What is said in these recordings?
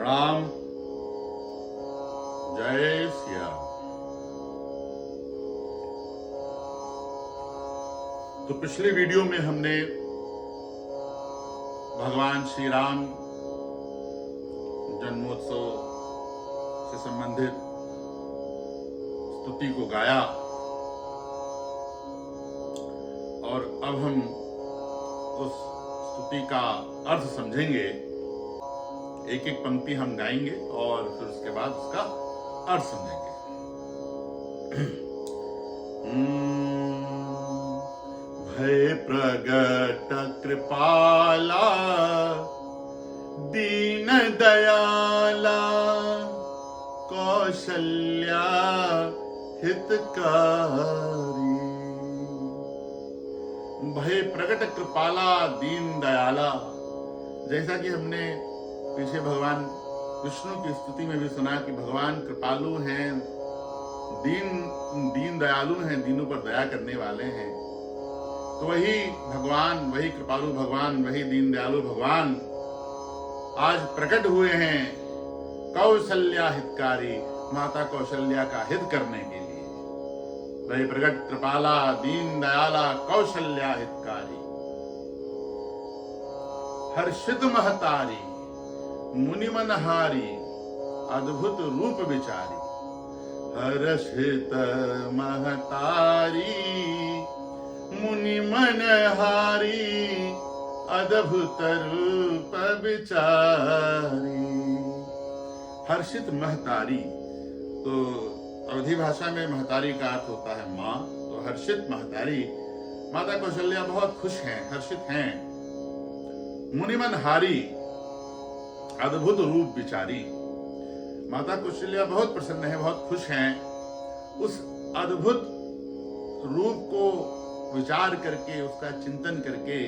प्रणाम। जय श्री राम। तो पिछले वीडियो में हमने भगवान श्री राम जन्मोत्सव से संबंधित स्तुति को गाया और अब हम उस स्तुति का अर्थ समझेंगे। एक एक पंक्ति हम गाएंगे और फिर उसके बाद उसका अर्थ समझेंगे। भय प्रगट कृपाला दीन दयाला कौशल्या हितकारी। भय प्रगट कृपाला दीन दयाला, जैसा कि हमने पीछे भगवान विष्णु की स्तुति में भी सुना कि भगवान कृपालु हैं, दीन दयालु हैं, दीनों पर दया करने वाले हैं। तो वही भगवान, वही कृपालु भगवान, वही दीन दयालु भगवान आज प्रकट हुए हैं कौशल्या हितकारी, माता कौशल्या का हित करने के लिए। वही प्रकट कृपाला दीन दयाला कौशल्या हितकारी। हर्षित महतारी मुनिमनहारी अद्भुत रूप विचारी। हर्षित महतारी मुनिमनहारी अद्भुत रूप विचारी। हर्षित महतारी, तो अवधी भाषा में महतारी का अर्थ होता है माँ। तो हर्षित महतारी, माता कौशल्या बहुत खुश हैं, हर्षित हैं। मुनिमनहारी अद्भुत रूप विचारी, माता कौशल्या बहुत प्रसन्न है, बहुत खुश हैं। उस अद्भुत रूप को विचार करके, उसका चिंतन करके,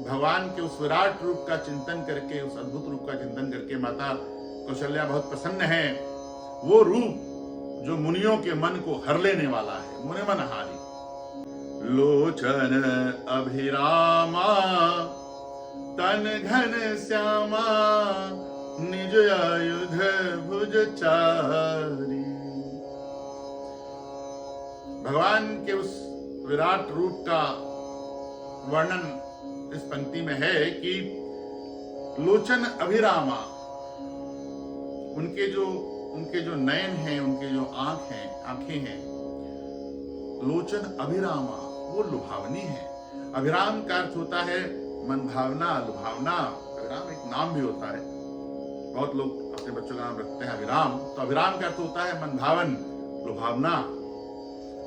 भगवान के उस विराट रूप का चिंतन करके, उस अद्भुत रूप का चिंतन करके माता कौशल्या बहुत प्रसन्न है। वो रूप जो मुनियों के मन को हर लेने वाला है। मुनिमनहारी लोचन अभिरामा तन घन श्यामा निज आयुध भुज चारी। भगवान के उस विराट रूप का वर्णन इस पंक्ति में है कि लोचन अभिरामा, उनके जो नयन हैं, उनके जो आंखें हैं, लोचन अभिरामा, वो लुभावनी है। अभिराम का अर्थ होता है मन भावना, लुभावना। अभिराम एक नाम भी होता है, बहुत लोग अपने बच्चों का नाम रखते हैं अभिराम। तो अभिराम का अर्थ होता है मन भावन, लुभावना।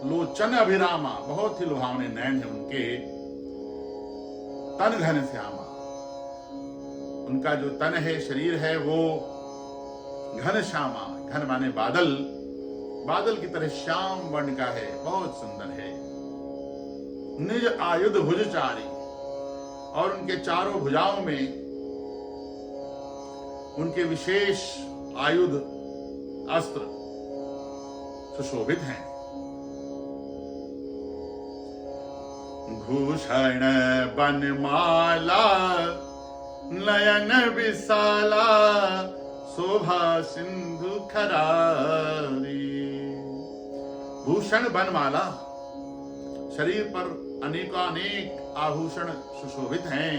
लोचन अभिरामा, बहुत ही लुभावने नयन है उनके। तन घन श्यामा, उनका जो तन है, शरीर है, वो घन श्यामा, घन माने बादल, बादल की तरह श्याम वर्ण का है, बहुत सुंदर है। निज आयुध भुजचारी, और उनके चारों भुजाओं में उनके विशेष आयुध, अस्त्र सुशोभित हैं। भूषण बनमाला नयन विशाला शोभा सिंधु खरारी। भूषण बनमाला, शरीर पर अनेकानेक आभूषण सुशोभित हैं,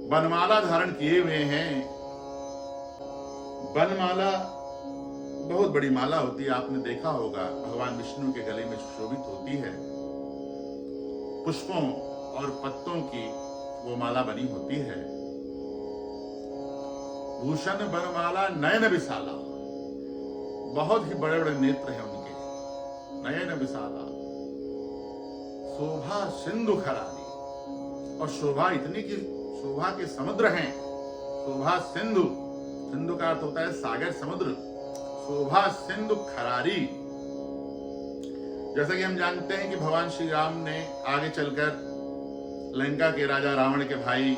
बनमाला धारण किए हुए हैं। बनमाला बहुत बड़ी माला होती है, आपने देखा होगा, भगवान विष्णु के गले में सुशोभित होती है। पुष्पों और पत्तों की वो माला बनी होती है। भूषण बनमाला नयन विशाला, बहुत ही बड़े बड़े नेत्र हैं उनके, नयन विशाला। शोभा सिंधु खरारी, और शोभा इतनी कि शोभा के समुद्र हैं। शोभा सिंधु, सिंधु का अर्थ होता है सागर, समुद्र। शोभा सिंधु खरारी, जैसा कि हम जानते हैं कि भगवान श्री राम ने आगे चलकर लंका के राजा रावण के भाई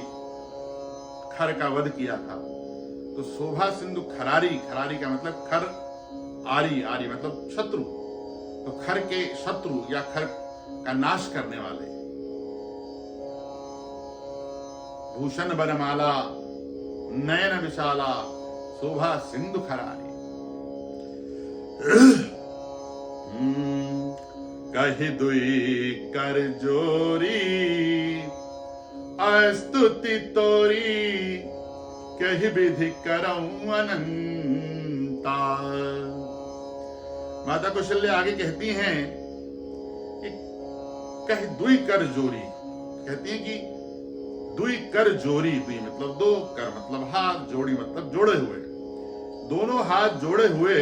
खर का वध किया था। तो शोभा सिंधु खरारी, खरारी का मतलब खर, आरी, आरी मतलब शत्रु। तो खर के शत्रु या खर का नाश करने वाले। भूषण बनमाला नयन विशाला शोभा सिंधु खरारी। कहि दुई कर जोरी अस्तुति तोरी, कहि विधि करऊं अनंता। माता कौशल्या आगे कहती हैं कि कहि दुई कर जोरी, कहती हैं कि दुई कर जोरी, दुई मतलब दो, कर मतलब हाथ, जोड़ी मतलब जोड़े हुए, दोनों हाथ जोड़े हुए।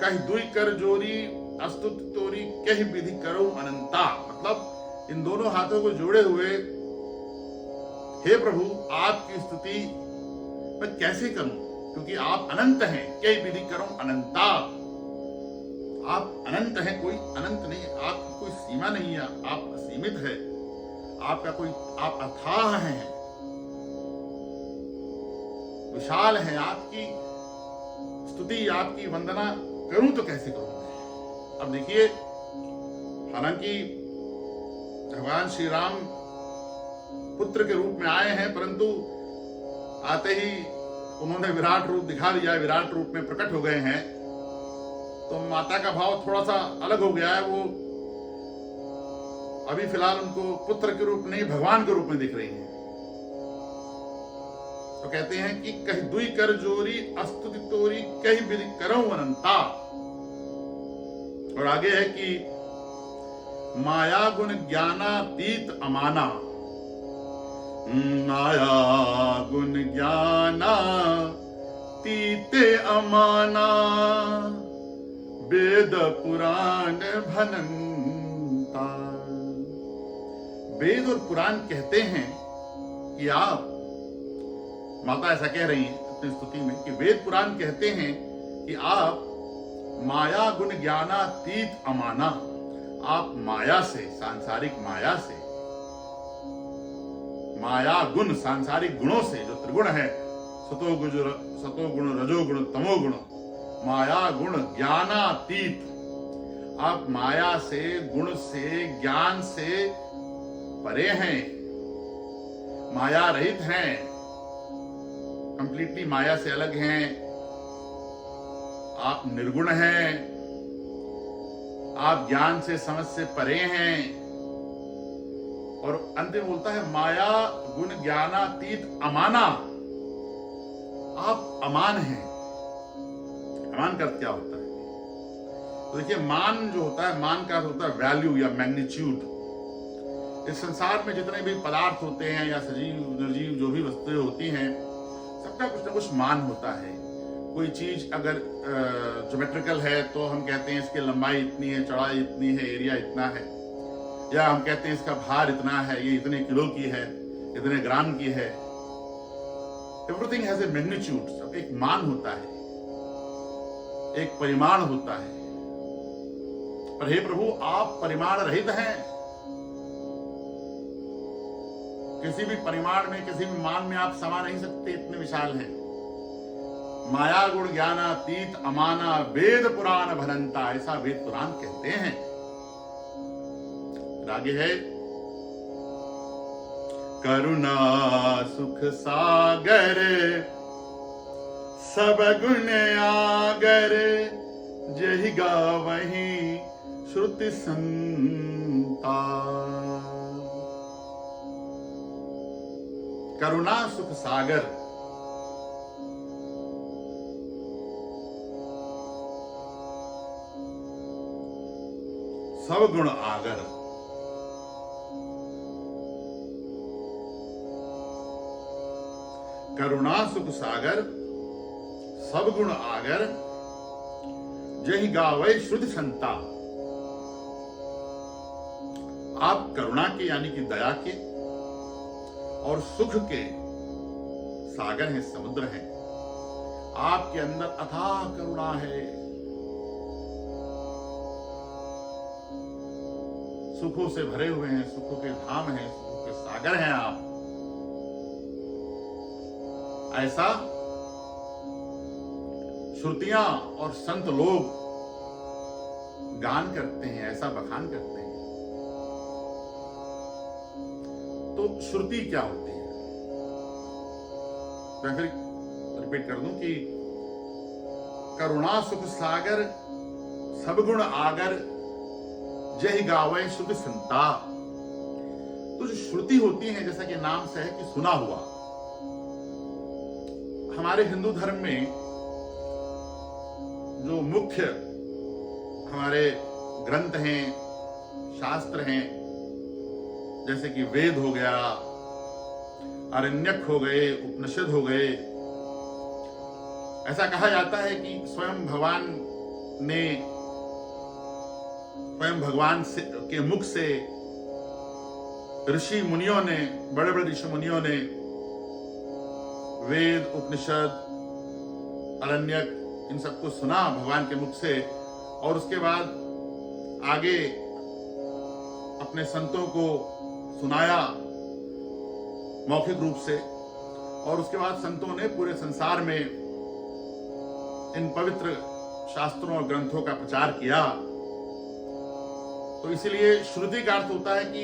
कहि दुई कर जोरी अस्तुति तोरी, कहि विधि करो अनंता, मतलब इन दोनों हाथों को जोड़े हुए हे प्रभु आपकी स्तुति मैं कैसे करूं, क्योंकि आप अनंत हैं। कहि विधि करो अनंता, आप अनंत हैं, कोई अनंत नहीं, आपकी कोई सीमा नहीं है, आप असीमित है, आपका कोई, आप अथाह हैं, विशाल है। आपकी स्तुति आपकी वंदना करूं तो कैसे करूं। अब देखिए, हालांकि भगवान श्री राम पुत्र के रूप में आए हैं, परंतु आते ही उन्होंने विराट रूप दिखा दिया, विराट रूप में प्रकट हो गए हैं, तो माता का भाव थोड़ा सा अलग हो गया है। वो अभी फिलहाल उनको पुत्र के रूप नहीं भगवान के रूप में दिख रही हैं। तो कहते हैं कि कहि दुई कर जोरी अस्तुति तोरी, कहि विधि करऊं अनंता। और आगे है कि माया गुण ज्ञानातीत अमाना, माया गुण ज्ञाना तीते अमाना, वेद पुराण भनंता। वेद और पुराण कहते हैं कि आप, माता ऐसा कह रही हैं अपनी स्तुति में कि वेद पुराण कहते हैं कि आप माया गुण ज्ञानातीत अमाना, आप माया से, सांसारिक माया से, माया गुण सांसारिक गुणों से, जो त्रिगुण है, सतो गुण रजो गुण तमो गुण, माया गुण ज्ञानातीत, आप माया से, गुण से, ज्ञान से परे हैं, माया रहित हैं, कंप्लीटली माया से अलग हैं, आप निर्गुण हैं, आप ज्ञान से समझ से परे हैं। और अंत में बोलता है माया गुण ज्ञानातीत अमाना, आप अमान हैं। अमान का अर्थ क्या होता है? तो देखिए, मान जो होता है, मान का अर्थ होता है वैल्यू या मैग्नीट्यूड। इस संसार में जितने भी पदार्थ होते हैं या सजीव निर्जीव जो भी वस्तुएं होती हैं, सबका कुछ ना कुछ मान होता है। कोई चीज अगर ज्योमेट्रिकल है तो हम कहते हैं इसकी लंबाई इतनी है, चौड़ाई इतनी है, एरिया इतना है, या हम कहते हैं इसका भार इतना है, ये इतने किलो की है, इतने ग्राम की है। एवरीथिंग हैज ए मैग्नीट्यूड, सब एक मान होता है, एक परिमाण होता है। पर हे प्रभु, आप परिमाण रहित हैं। किसी भी परिमाण में, किसी भी मान में आप समा नहीं सकते, इतने विशाल हैं। माया गुण ज्ञानातीत अमाना, वेद पुराण भनंता, ऐसा वेद पुराण कहते हैं। आगे है करुणा सुख सागर, सब गुण आगर, जहि गावहि श्रुति संता। करुणा सुख सागर, सब गुण आगर, करुणा सुख सागर, सब गुण आगर, जहि गावै श्रुति संता। आप करुणा के यानी कि दया के और सुख के सागर हैं, समुद्र हैं। आपके अंदर अथाह करुणा है, सुखों से भरे हुए हैं, सुखों के धाम हैं, सुखों के सागर हैं आप। ऐसा श्रुतियां और संत लोग गान करते हैं, ऐसा बखान करते हैं। तो श्रुति क्या होती है? मैं फिर रिपीट कर दूं कि करुणा सुख सागर सब गुण आगर जय गावे श्रुति संता। तो जो श्रुति होती है, जैसा कि नाम से है कि सुना हुआ, हमारे हिंदू धर्म में जो मुख्य हमारे ग्रंथ हैं, शास्त्र हैं, जैसे कि वेद हो गया, आरण्यक हो गए, उपनिषद हो गए, ऐसा कहा जाता है कि स्वयं भगवान के मुख से ऋषि मुनियों ने, बड़े बड़े ऋषि मुनियों ने वेद, उपनिषद, आरण्यक इन सबको सुना भगवान के मुख से, और उसके बाद आगे अपने संतों को सुनाया मौखिक रूप से, और उसके बाद संतों ने पूरे संसार में इन पवित्र शास्त्रों और ग्रंथों का प्रचार किया। तो इसलिए श्रुति का अर्थ होता है कि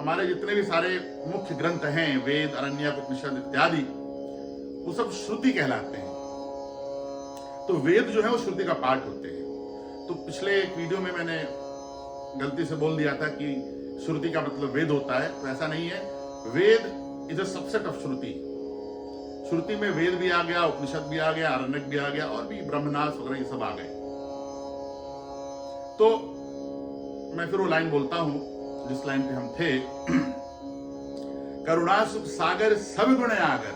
हमारे जितने भी सारे मुख्य ग्रंथ हैं, वेद, आरण्यक, उपनिषद इत्यादि, वो सब श्रुति कहलाते हैं। तो वेद जो है वो श्रुति का पार्ट होते हैं। तो पिछले एक वीडियो में मैंने गलती से बोल दिया था कि श्रुति का मतलब वेद होता है, तो ऐसा नहीं है। वेद इज अ सबसेट ऑफ श्रुति। श्रुति में वेद भी आ गया, उपनिषद भी आ गया, आरण्यक भी आ गया, और भी ब्रह्मनास वगैरह ये सब आ गए। तो मैं फिर वो लाइन बोलता हूं जिस लाइन पे हम थे। करुणा सुख सागर सब गुण आगर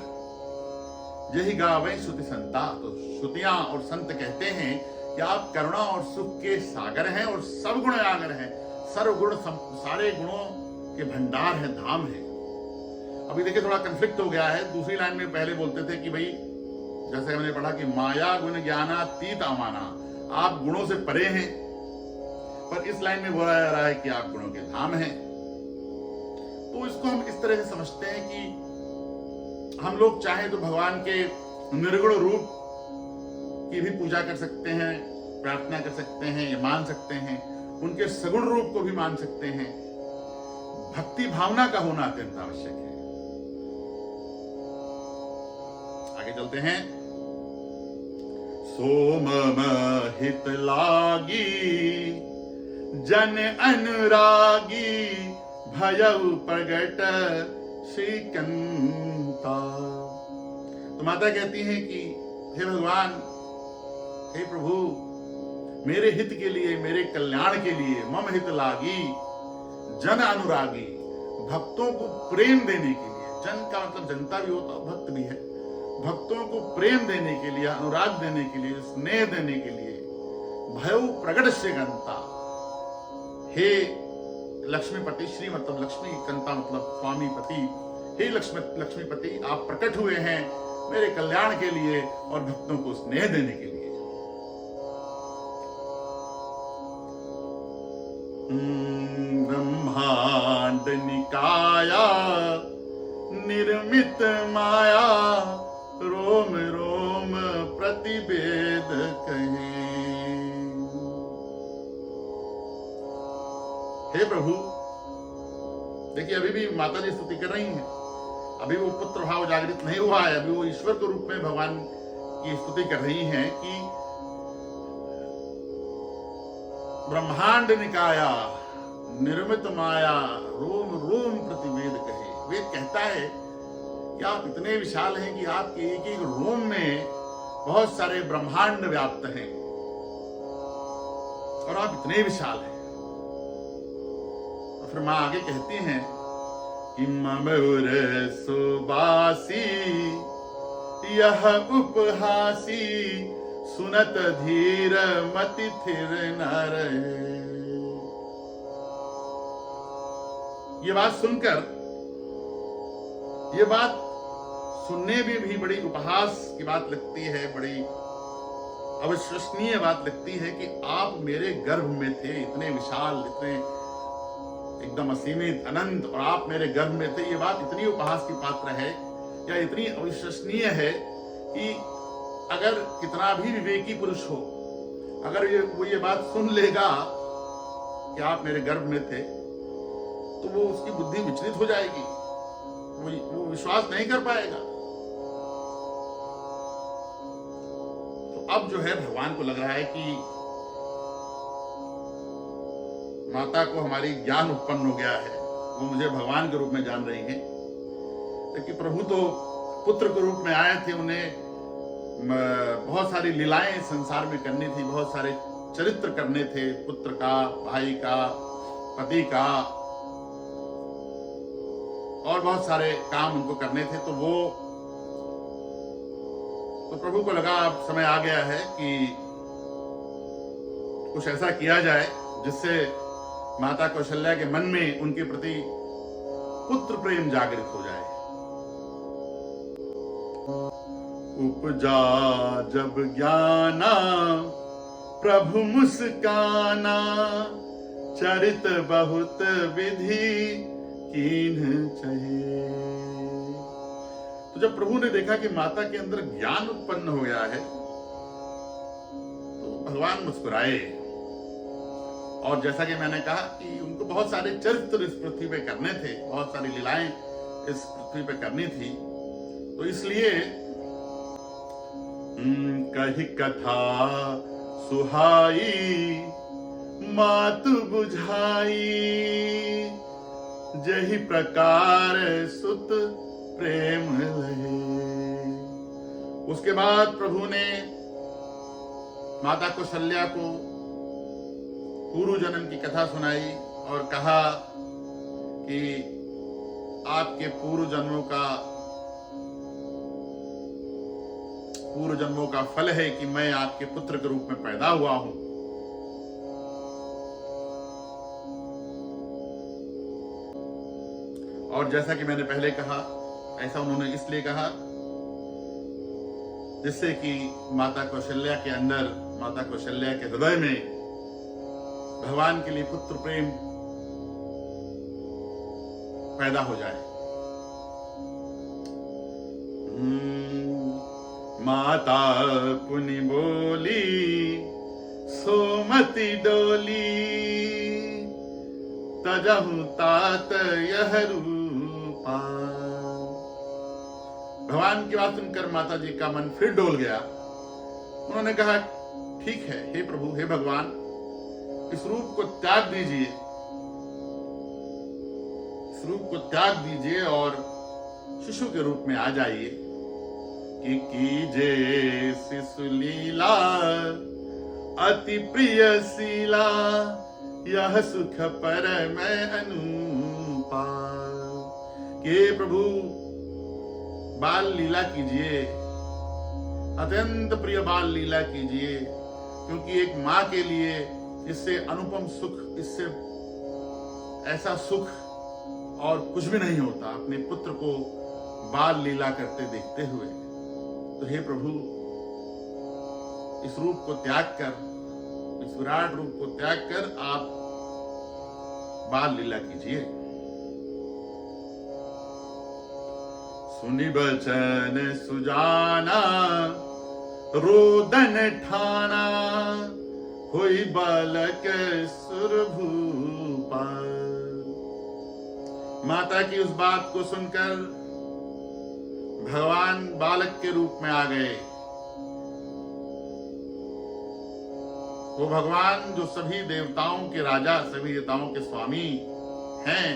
यही गावे श्रुति संता। तो श्रुतियां और संत कहते हैं कि आप करुणा और सुख के सागर हैं और सब गुण आगर हैं, सर्व गुण, सारे गुणों के भंडार है, धाम है। अभी देखिए थोड़ा कंफ्लिक्ट हो गया है। दूसरी लाइन में पहले बोलते थे कि भाई, जैसे हमने पढ़ा कि माया गुण ज्ञानातीत अमाना, आप गुणों से परे हैं, पर इस लाइन में बोला जा रहा है कि आप गुणों के धाम हैं। तो इसको हम इस तरह से समझते हैं कि हम लोग चाहें तो भगवान के निर्गुण रूप की भी पूजा कर सकते हैं, प्रार्थना कर सकते हैं, ये मान सकते हैं, उनके सगुण रूप को भी मान सकते हैं। भक्ति भावना का होना अत्यंत आवश्यक है। आगे चलते हैं। सोम हित लागी जन अनुरागी भयउ प्रगट श्रीकंता। तो माता कहती हैं कि हे भगवान, हे प्रभु, मेरे हित के लिए, मेरे कल्याण के लिए, मम हित लागी जन अनुरागी, भक्तों को प्रेम देने के लिए, जन का मतलब जनता भी होता है, भक्त भी है, भक्तों को प्रेम देने के लिए, अनुराग देने के लिए, स्नेह देने के लिए, भयउ प्रगट श्रीकंता, हे लक्ष्मीपति, श्री मतलब लक्ष्मी, कंता मतलब स्वामी पति, हे लक्ष्मीपति, आप प्रकट हुए हैं मेरे कल्याण के लिए और भक्तों को स्नेह देने के लिए। ब्रह्मांड निकाया निर्मित माया, रोम रोम प्रतिवेद कहे। हे प्रभु, देखिए अभी भी माता जी स्तुति कर रही हैं, अभी वो पुत्र भाव जागृत नहीं हुआ है, अभी वो ईश्वर के रूप में भगवान की स्तुति कर रही हैं कि ब्रह्मांड निकाया निर्मित माया, रोम रोम प्रतिवेद कहे। वेद कहता है कि आप इतने विशाल हैं कि आपके एक एक रोम में बहुत सारे ब्रह्मांड व्याप्त हैं और आप इतने विशाल हैं। फिर मां आगे कहती हैं कि ममउर सुबासी यह उपहासी, सुनत धीर मति थिर न रहे। ये बात सुनकर, ये बात सुनने में भी बड़ी उपहास की बात लगती है, बड़ी अविश्वसनीय बात लगती है कि आप मेरे गर्भ में थे, इतने विशाल, इतने एकदम असीमित अनंत, और आप मेरे गर्भ में थे। ये बात इतनी उपहास की पात्र है या इतनी अविश्वसनीय है कि अगर कितना भी विवेकी पुरुष हो, अगर वो ये बात सुन लेगा कि आप मेरे गर्भ में थे, तो वो उसकी बुद्धि विचलित हो जाएगी। वो विश्वास नहीं कर पाएगा। तो अब जो है भगवान को लग रहा है कि माता को हमारी ज्ञान उत्पन्न हो गया है, वो मुझे भगवान के रूप में जान रही है। लेकिन प्रभु तो पुत्र के रूप में आए थे, उन्हें बहुत सारी लीलाएं संसार में करनी थी, बहुत सारे चरित्र करने थे, पुत्र का, भाई का, पति का, और बहुत सारे काम उनको करने थे। तो प्रभु को लगा अब समय आ गया है कि कुछ ऐसा किया जाए जिससे माता कौशल्या के मन में उनके प्रति पुत्र प्रेम जागृत हो जाए। उपजा जब ज्ञाना प्रभु मुस्काना, चरित बहुत विधि कीन्ह चहे। तो जब प्रभु ने देखा कि माता के अंदर ज्ञान उत्पन्न हो गया है तो भगवान मुस्कुराए। और जैसा कि मैंने कहा कि उनको बहुत सारे चरित्र इस पृथ्वी पे करने थे, बहुत सारी लीलाएं इस पृथ्वी पे करनी थी। तो इसलिए कही कथा सुहाई मातु बुझाई, जही प्रकार सुत प्रेम लहे। उसके बाद प्रभु ने माता कौशल्या को पूर्व जन्म की कथा सुनाई और कहा कि आपके पूर्व जन्मों का फल है कि मैं आपके पुत्र के रूप में पैदा हुआ हूं। और जैसा कि मैंने पहले कहा, ऐसा उन्होंने इसलिए कहा जिससे कि माता कौशल्या के अंदर, माता कौशल्या के हृदय में भगवान के लिए पुत्र प्रेम पैदा हो जाए। माता पुनि बोली सोमति डोली, तजहु तात यह रूपा। भगवान की बात सुनकर माता जी का मन फिर डोल गया। उन्होंने कहा, ठीक है हे प्रभु, हे भगवान, इस रूप को त्याग दीजिए, इस रूप को त्याग दीजिए और शिशु के रूप में आ जाइए कि कीजे शिशु लीला अति प्रिय शीला, यह सुख पर मैं अनुपा। कि प्रभु बाल लीला कीजिए, अत्यंत प्रिय बाल लीला कीजिए, क्योंकि एक माँ के लिए इससे अनुपम सुख, इससे ऐसा सुख और कुछ भी नहीं होता अपने पुत्र को बाल लीला करते देखते हुए। तो हे प्रभु, इस रूप को त्याग कर, इस विराट रूप को त्याग कर आप बाल लीला कीजिए। सुनि बचन सुजाना रोदन ठाना, होई बालक सुरभूपा। माता की उस बात को सुनकर भगवान बालक के रूप में आ गए। वो भगवान जो सभी देवताओं के राजा, सभी देवताओं के स्वामी हैं,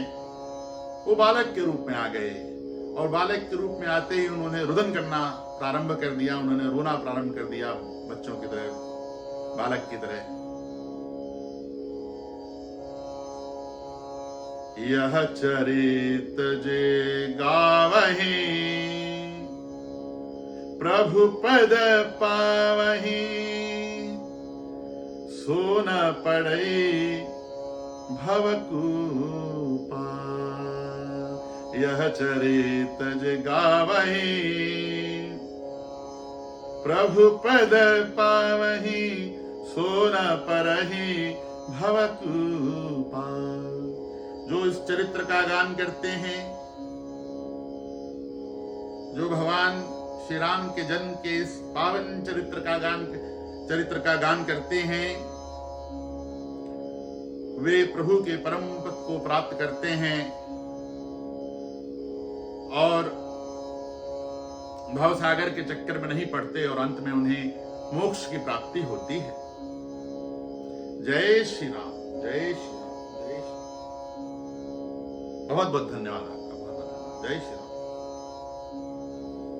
वो बालक के रूप में आ गए। और बालक के रूप में आते ही उन्होंने रुदन करना प्रारंभ कर दिया, उन्होंने रोना प्रारंभ कर दिया बच्चों की तरह, बालक की तरह। यह चरित जे गावहीं, प्रभु पद पावहीं, सो न पड़ई भवकूपा। यह चरित जे गावहीं, प्रभु पद पावहीं, सो न पड़ई भवकूपा। जो इस चरित्र का गान करते हैं, जो भगवान श्री राम के जन्म के इस पावन चरित्र का गान करते हैं, वे प्रभु के परम पद को प्राप्त करते हैं। और भवसागर के चक्कर में नहीं पड़ते और अंत में उन्हें मोक्ष की प्राप्ति होती है। जय श्री राम, जय श्री राम, जय श्री राम। बहुत बहुत धन्यवाद आपका, बहुत बहुत धन्यवाद। जय श्री राम।